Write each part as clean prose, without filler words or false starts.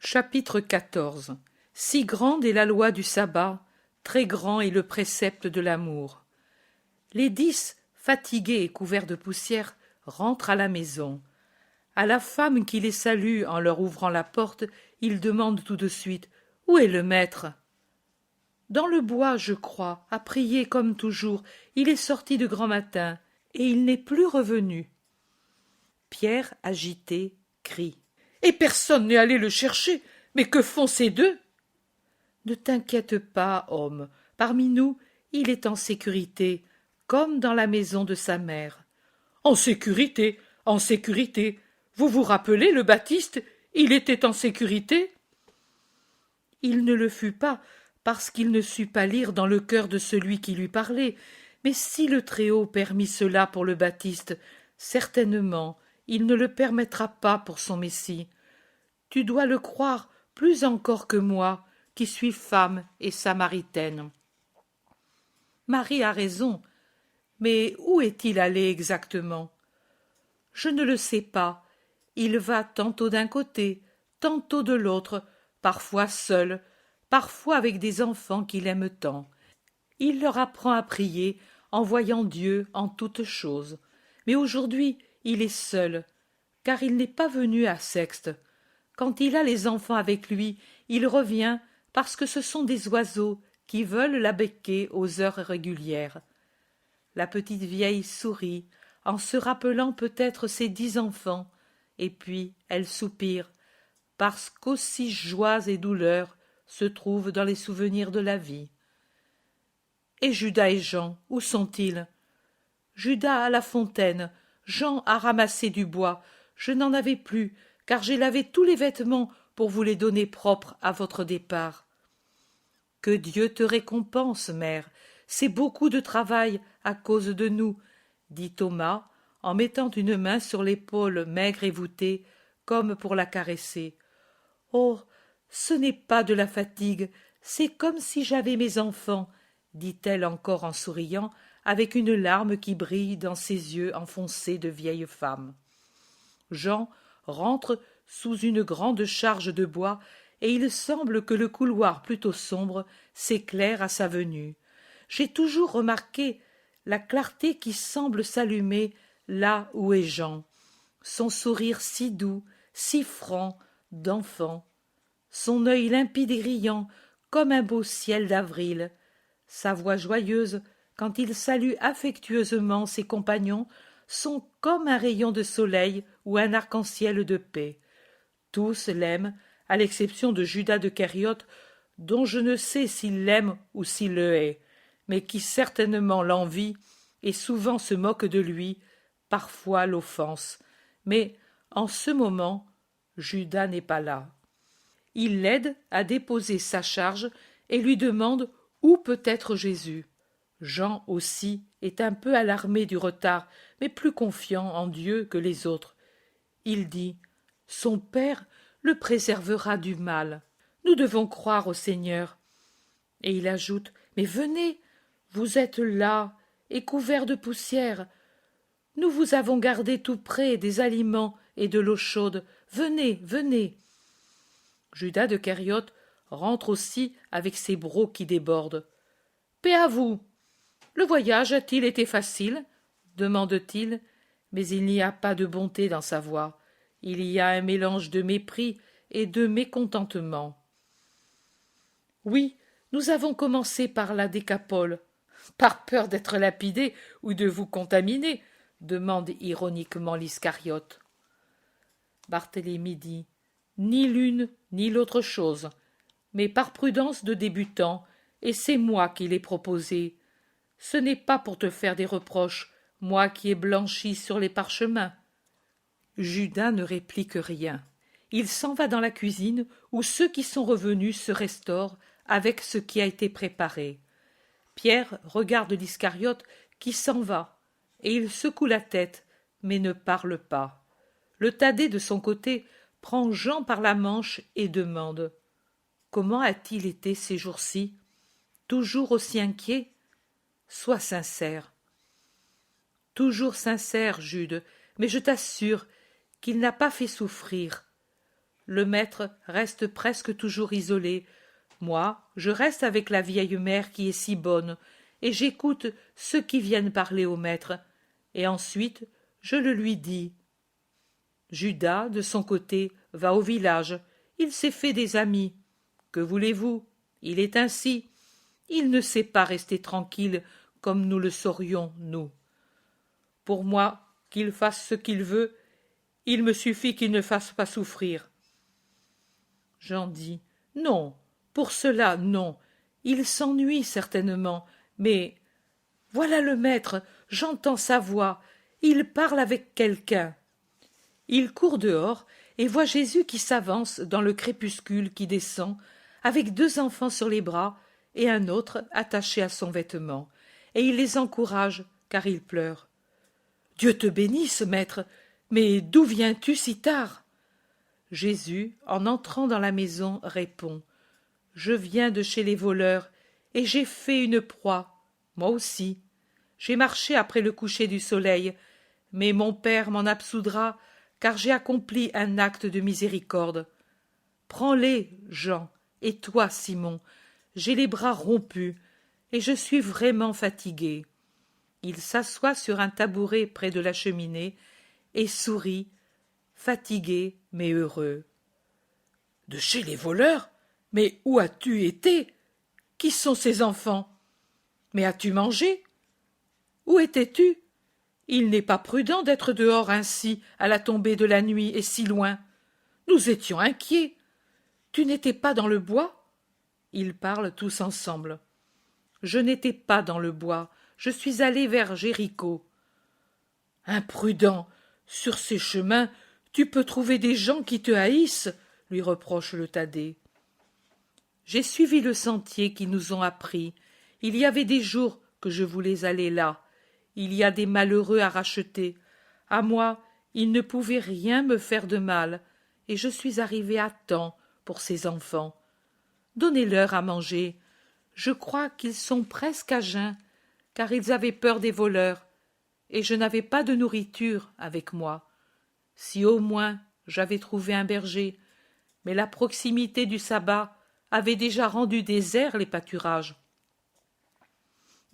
Chapitre 14. Si grande est la loi du sabbat, très grand est le précepte de l'amour. Les 10, fatigués et couverts de poussière, rentrent à la maison. À la femme qui les salue en leur ouvrant la porte, ils demandent tout de suite « Où est le maître ?» « Dans le bois, je crois, à prier comme toujours. Il est sorti de grand matin, et il n'est plus revenu. » Pierre, agité, crie. « Et personne n'est allé le chercher. Mais que font ces deux ?» « Ne t'inquiète pas, homme. Parmi nous, il est en sécurité, comme dans la maison de sa mère. »« En sécurité, en sécurité. Vous vous rappelez le Baptiste, il était en sécurité ?» Il ne le fut pas, parce qu'il ne sut pas lire dans le cœur de celui qui lui parlait. Mais si le Très-Haut permit cela pour le Baptiste, certainement il ne le permettra pas pour son Messie. Tu dois le croire plus encore que moi, qui suis femme et samaritaine. Marie a raison, mais où est-il allé exactement? Je ne le sais pas. Il va tantôt d'un côté, tantôt de l'autre, parfois seul, parfois avec des enfants qu'il aime tant. Il leur apprend à prier en voyant Dieu en toutes choses. Mais aujourd'hui, il est seul, car il n'est pas venu à Sexte. Quand il a les enfants avec lui, il revient parce que ce sont des oiseaux qui veulent la becquer aux heures régulières. La petite vieille sourit, en se rappelant peut-être ses 10 enfants, et puis elle soupire, parce qu'aussi joies et douleurs se trouvent dans les souvenirs de la vie. Et Judas et Jean, où sont-ils? Judas à la fontaine, Jean a ramassé du bois. Je n'en avais plus, car j'ai lavé tous les vêtements pour vous les donner propres à votre départ. Que Dieu te récompense, mère, c'est beaucoup de travail à cause de nous, dit Thomas, en mettant une main sur l'épaule maigre et voûtée, comme pour la caresser. Oh, ce n'est pas de la fatigue, c'est comme si j'avais mes enfants, dit-elle encore en souriant, avec une larme qui brille dans ses yeux enfoncés de vieille femme. Jean rentre sous une grande charge de bois, et il semble que le couloir plutôt sombre s'éclaire à sa venue. J'ai toujours remarqué la clarté qui semble s'allumer là où est Jean, son sourire si doux, si franc, d'enfant, son œil limpide et riant comme un beau ciel d'avril, sa voix joyeuse quand il salue affectueusement ses compagnons sont comme un rayon de soleil ou un arc-en-ciel de paix. Tous l'aiment, à l'exception de Judas de Kériote, dont je ne sais s'il l'aime ou s'il le hait, mais qui certainement l'envie et souvent se moque de lui, parfois l'offense. Mais en ce moment, Judas n'est pas là. Il l'aide à déposer sa charge et lui demande où peut être Jésus. Jean aussi est un peu alarmé du retard, mais plus confiant en Dieu que les autres. Il dit « Son Père le préservera du mal. Nous devons croire au Seigneur. » Et il ajoute « Mais venez, vous êtes là et couverts de poussière. Nous vous avons gardé tout près des aliments et de l'eau chaude. Venez, venez. » Judas de Kériote rentre aussi avec ses brocs qui débordent. « Paix à vous. Le voyage a-t-il été facile ?» demande-t-il, mais il n'y a pas de bonté dans sa voix. Il y a un mélange de mépris et de mécontentement. « Oui, nous avons commencé par la Décapole. »« Par peur d'être lapidé ou de vous contaminer ?» demande ironiquement l'Iscariote. Barthélemy dit « Ni l'une ni l'autre chose, mais par prudence de débutant, et c'est moi qui l'ai proposé. Ce n'est pas pour te faire des reproches, moi qui ai blanchi sur les parchemins. » Judas ne réplique rien. Il s'en va dans la cuisine où ceux qui sont revenus se restaurent avec ce qui a été préparé. Pierre regarde l'Iscariote qui s'en va, et il secoue la tête, mais ne parle pas. Le Thaddée, de son côté, prend Jean par la manche et demande « Comment a-t-il été ces jours-ci? Toujours aussi inquiet? Sois sincère. » « Toujours sincère, Jude, mais je t'assure qu'il n'a pas fait souffrir. Le maître reste presque toujours isolé. Moi, je reste avec la vieille mère qui est si bonne, et j'écoute ceux qui viennent parler au maître, et ensuite je le lui dis. Judas, de son côté, va au village. Il s'est fait des amis. Que voulez-vous? Il est ainsi. Il ne sait pas rester tranquille comme nous le saurions, nous. Pour moi, qu'il fasse ce qu'il veut, il me suffit qu'il ne fasse pas souffrir. J'en dis non, pour cela, non. Il s'ennuie certainement, mais voilà le maître, j'entends sa voix. Il parle avec quelqu'un. Il court dehors et voit Jésus qui s'avance dans le crépuscule qui descend, avec 2 enfants sur les bras et un autre attaché à son vêtement, et il les encourage, car ils pleurent. « Dieu te bénisse, maître, mais d'où viens-tu si tard ?» Jésus, en entrant dans la maison, répond. « Je viens de chez les voleurs, et j'ai fait une proie, moi aussi. J'ai marché après le coucher du soleil, mais mon Père m'en absoudra, car j'ai accompli un acte de miséricorde. Prends-les, Jean, et toi, Simon, j'ai les bras rompus, et je suis vraiment fatigué. » Il s'assoit sur un tabouret près de la cheminée et sourit, fatigué mais heureux. « De chez les voleurs? Mais où as-tu été? Qui sont ces enfants? Mais as-tu mangé? Où étais-tu? Il n'est pas prudent d'être dehors ainsi à la tombée de la nuit et si loin. Nous étions inquiets. Tu n'étais pas dans le bois? » Ils parlent tous ensemble. « Je n'étais pas dans le bois. Je suis allé vers Jéricho. »« Imprudent! Sur ces chemins, tu peux trouver des gens qui te haïssent, » lui reproche le Thaddée. « J'ai suivi le sentier qu'ils nous ont appris. Il y avait des jours que je voulais aller là. Il y a des malheureux à racheter. À moi, ils ne pouvaient rien me faire de mal, et je suis arrivé à temps pour ces enfants. Donnez-leur à manger. Je crois qu'ils sont presque à jeun, car ils avaient peur des voleurs, et je n'avais pas de nourriture avec moi. Si au moins j'avais trouvé un berger, mais la proximité du sabbat avait déjà rendu déserts les pâturages. »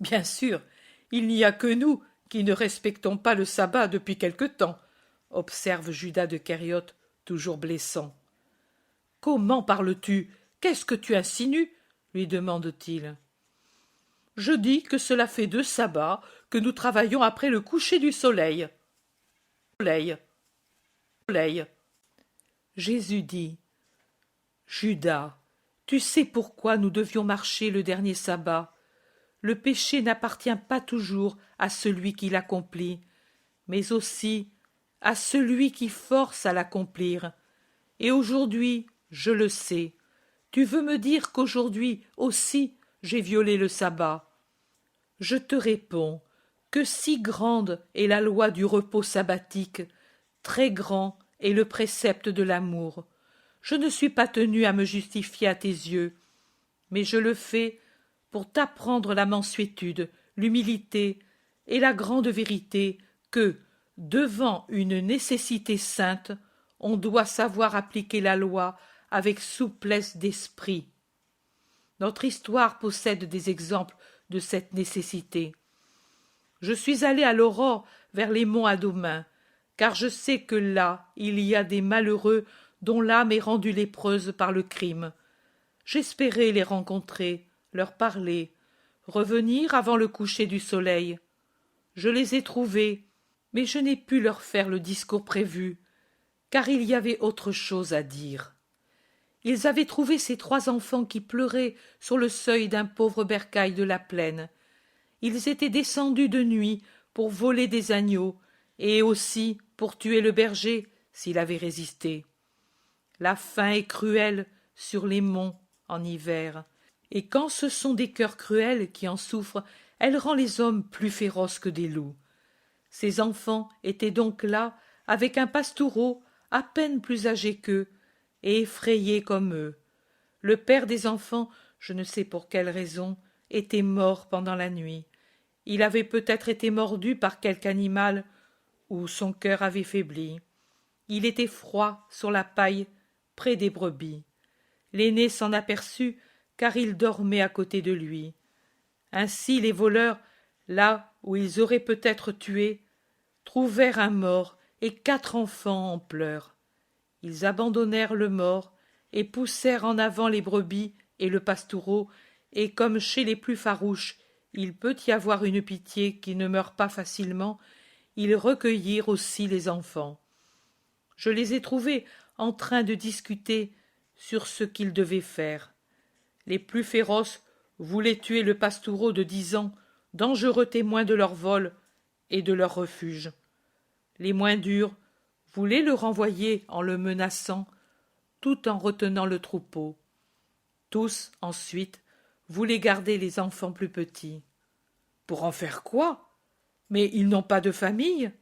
« Bien sûr, il n'y a que nous qui ne respectons pas le sabbat depuis quelque temps, » observe Judas de Kériote, toujours blessant. « Comment parles-tu? Qu'est-ce que tu insinues? » lui demande-t-il. « Je dis que cela fait 2 sabbats que nous travaillons après le coucher du soleil. » Soleil. Jésus dit. « Judas, tu sais pourquoi nous devions marcher le dernier sabbat. Le péché n'appartient pas toujours à celui qui l'accomplit, mais aussi à celui qui force à l'accomplir. Et aujourd'hui, je le sais. Tu veux me dire qu'aujourd'hui aussi j'ai violé le sabbat? Je te réponds que si grande est la loi du repos sabbatique, très grand est le précepte de l'amour. Je ne suis pas tenu à me justifier à tes yeux, mais je le fais pour t'apprendre la mansuétude, l'humilité et la grande vérité que, devant une nécessité sainte, on doit savoir appliquer la loi avec souplesse d'esprit. Notre histoire possède des exemples de cette nécessité. Je suis allé à l'aurore vers les monts Adomain, car je sais que là il y a des malheureux dont l'âme est rendue lépreuse par le crime. J'espérais les rencontrer, leur parler, revenir avant le coucher du soleil. Je les ai trouvés, mais je n'ai pu leur faire le discours prévu, car il y avait autre chose à dire. Ils avaient trouvé ces 3 enfants qui pleuraient sur le seuil d'un pauvre bercail de la plaine. Ils étaient descendus de nuit pour voler des agneaux, et aussi pour tuer le berger s'il avait résisté. La faim est cruelle sur les monts en hiver, et quand ce sont des cœurs cruels qui en souffrent, elle rend les hommes plus féroces que des loups. Ces enfants étaient donc là, avec un pastoureau à peine plus âgé qu'eux, et effrayés comme eux. Le père des enfants, je ne sais pour quelle raison, était mort pendant la nuit. Il avait peut-être été mordu par quelque animal, ou son cœur avait faibli. Il était froid sur la paille près des brebis. L'aîné s'en aperçut, car il dormait à côté de lui. Ainsi les voleurs, là où ils auraient peut-être tué, trouvèrent un mort et 4 enfants en pleurs. Ils abandonnèrent le mort et poussèrent en avant les brebis et le pastoureau, et comme chez les plus farouches il peut y avoir une pitié qui ne meurt pas facilement, ils recueillirent aussi les enfants. Je les ai trouvés en train de discuter sur ce qu'ils devaient faire. Les plus féroces voulaient tuer le pastoureau de 10 ans, dangereux témoin de leur vol et de leur refuge. Les moins durs voulaient le renvoyer en le menaçant, tout en retenant le troupeau. Tous, ensuite, voulaient garder les enfants plus petits. Pour en faire quoi? Mais ils n'ont pas de famille.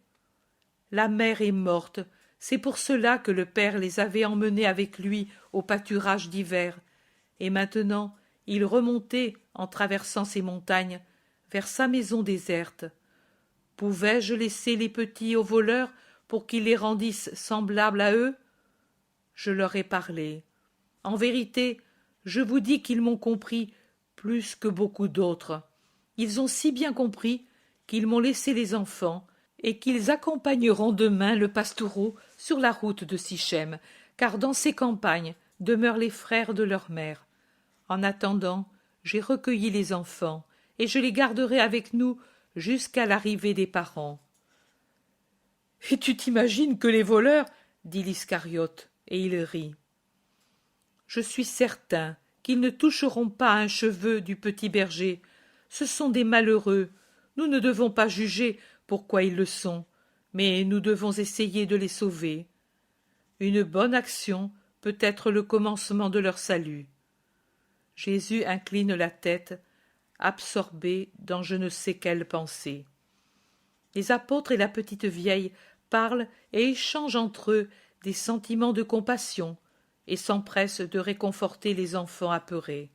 La mère est morte, c'est pour cela que le père les avait emmenés avec lui au pâturage d'hiver, et maintenant il remontait, en traversant ces montagnes, vers sa maison déserte. Pouvais-je laisser les petits aux voleurs pour qu'ils les rendissent semblables à eux? Je leur ai parlé. En vérité, je vous dis qu'ils m'ont compris plus que beaucoup d'autres. Ils ont si bien compris qu'ils m'ont laissé les enfants et qu'ils accompagneront demain le pastoureau sur la route de Sichem, car dans ces campagnes demeurent les frères de leur mère. En attendant, j'ai recueilli les enfants, et je les garderai avec nous jusqu'à l'arrivée des parents. « Et tu t'imagines que les voleurs… » dit l'Iscariote, et il rit. « Je suis certain qu'ils ne toucheront pas un cheveu du petit berger. Ce sont des malheureux. Nous ne devons pas juger pourquoi ils le sont, mais nous devons essayer de les sauver. Une bonne action peut être le commencement de leur salut. » Jésus incline la tête, absorbé dans je ne sais quelle pensée. Les apôtres et la petite vieille parlent et échangent entre eux des sentiments de compassion et s'empressent de réconforter les enfants apeurés.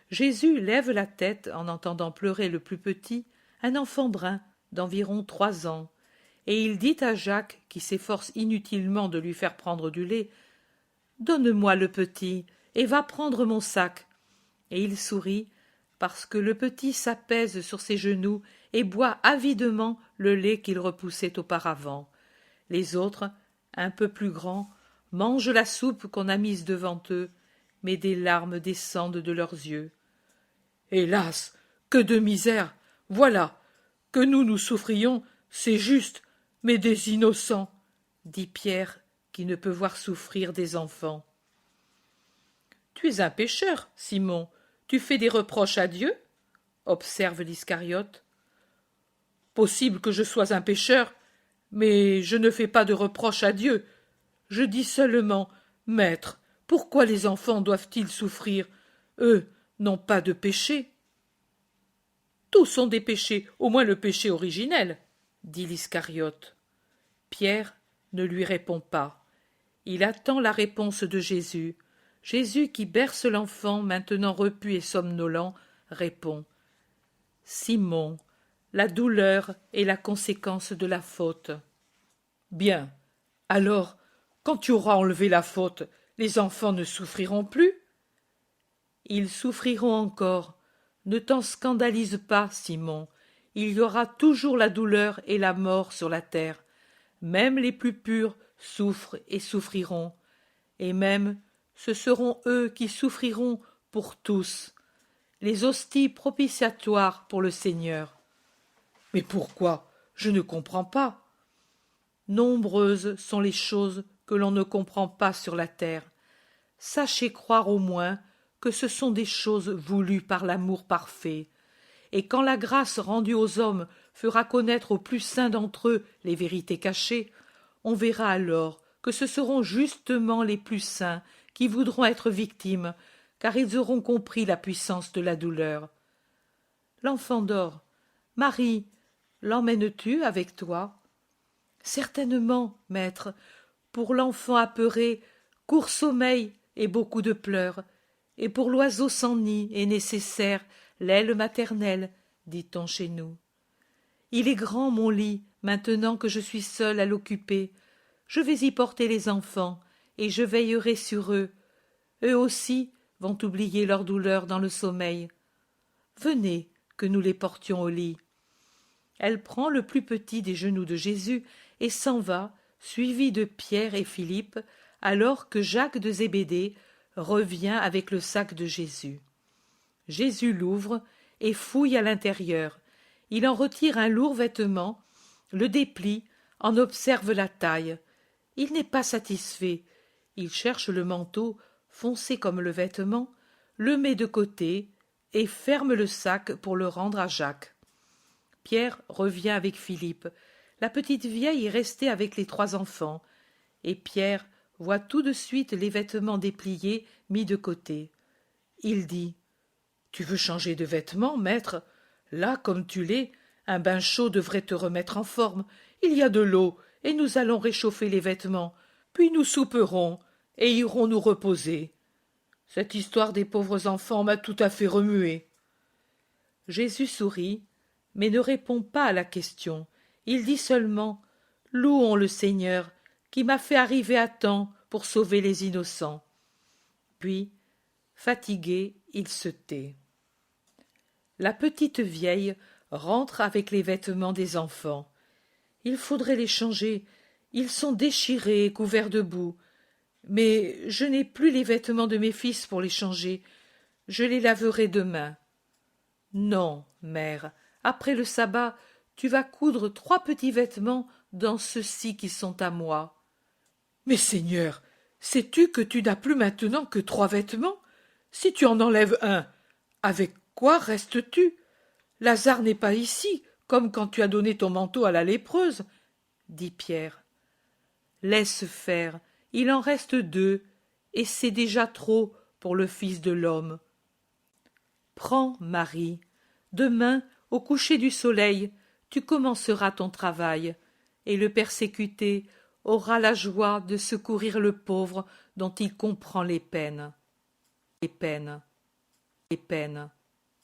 Jésus lève la tête en entendant pleurer le plus petit, un enfant brun d'environ 3 ans, et il dit à Jacques, qui s'efforce inutilement de lui faire prendre du lait, « Donne-moi le petit, et va prendre mon sac. » Et il sourit, parce que le petit s'apaise sur ses genoux et boit avidement le lait qu'il repoussait auparavant. Les autres, un peu plus grands, mangent la soupe qu'on a mise devant eux, mais des larmes descendent de leurs yeux. « Hélas, que de misère! Voilà! Que nous souffrions, c'est juste, mais des innocents !» dit Pierre, qui ne peut voir souffrir des enfants. « Tu es un pécheur, Simon. Tu fais des reproches à Dieu ?» observe l'Iscariote. « Possible que je sois un pécheur, mais je ne fais pas de reproches à Dieu. Je dis seulement, Maître, pourquoi les enfants doivent-ils souffrir? Eux n'ont pas de péché. » « Tous sont des péchés, au moins le péché originel, » dit l'Iscariote. Pierre ne lui répond pas. Il attend la réponse de Jésus. Jésus, qui berce l'enfant, maintenant repu et somnolent, répond. « Simon, la douleur est la conséquence de la faute. » « Bien. Alors, quand tu auras enlevé la faute, les enfants ne souffriront plus? » « Ils souffriront encore. Ne t'en scandalise pas, Simon. Il y aura toujours la douleur et la mort sur la terre. Même les plus purs souffrent et souffriront. Et même, ce seront eux qui souffriront pour tous. Les hosties propitiatoires pour le Seigneur. » « Mais pourquoi? Je ne comprends pas. » « Nombreuses sont les choses que l'on ne comprend pas sur la terre. Sachez croire au moins que ce sont des choses voulues par l'amour parfait. Et quand la grâce rendue aux hommes fera connaître aux plus saints d'entre eux les vérités cachées, on verra alors que ce seront justement les plus saints qui voudront être victimes, car ils auront compris la puissance de la douleur. L'enfant dort. Marie, l'emmènes-tu avec toi? Certainement, maître, pour l'enfant apeuré, court sommeil et beaucoup de pleurs, et pour l'oiseau sans nid est nécessaire l'aile maternelle, dit-on chez nous. Il est grand mon lit, maintenant que je suis seule à l'occuper. Je vais y porter les enfants, et je veillerai sur eux. Eux aussi vont oublier leur douleur dans le sommeil. Venez, que nous les portions au lit. » Elle prend le plus petit des genoux de Jésus et s'en va, suivie de Pierre et Philippe, alors que Jacques de Zébédée revient avec le sac de Jésus. Jésus l'ouvre et fouille à l'intérieur. Il en retire un lourd vêtement, le déplie, en observe la taille. Il n'est pas satisfait. Il cherche le manteau, foncé comme le vêtement, le met de côté et ferme le sac pour le rendre à Jacques. Pierre revient avec Philippe. La petite vieille est restée avec les 3 enfants, et Pierre voit tout de suite les vêtements dépliés mis de côté. Il dit: « Tu veux changer de vêtements, maître? Là, comme tu l'es, un bain chaud devrait te remettre en forme. Il y a de l'eau, et nous allons réchauffer les vêtements, puis nous souperons, et irons nous reposer. Cette histoire des pauvres enfants m'a tout à fait remué. » Jésus sourit, mais ne répond pas à la question. Il dit seulement: « Louons le Seigneur, qui m'a fait arriver à temps pour sauver les innocents. » Puis, fatigué, il se tait. La petite vieille rentre avec les vêtements des enfants. « Il faudrait les changer. Ils sont déchirés et couverts de boue. Mais je n'ai plus les vêtements de mes fils pour les changer. Je les laverai demain. »« Non, mère, après le sabbat, tu vas coudre 3 petits vêtements dans ceux-ci qui sont à moi. »« Mais Seigneur, sais-tu que tu n'as plus maintenant que 3 vêtements? Si tu en enlèves un, avec quoi restes-tu? Lazare n'est pas ici, comme quand tu as donné ton manteau à la lépreuse, » dit Pierre. « Laisse faire, il en reste 2, et c'est déjà trop pour le Fils de l'homme. Prends, Marie, demain, au coucher du soleil, tu commenceras ton travail, et le persécuté aura la joie de secourir le pauvre dont il comprend les peines. Les peines. Les peines.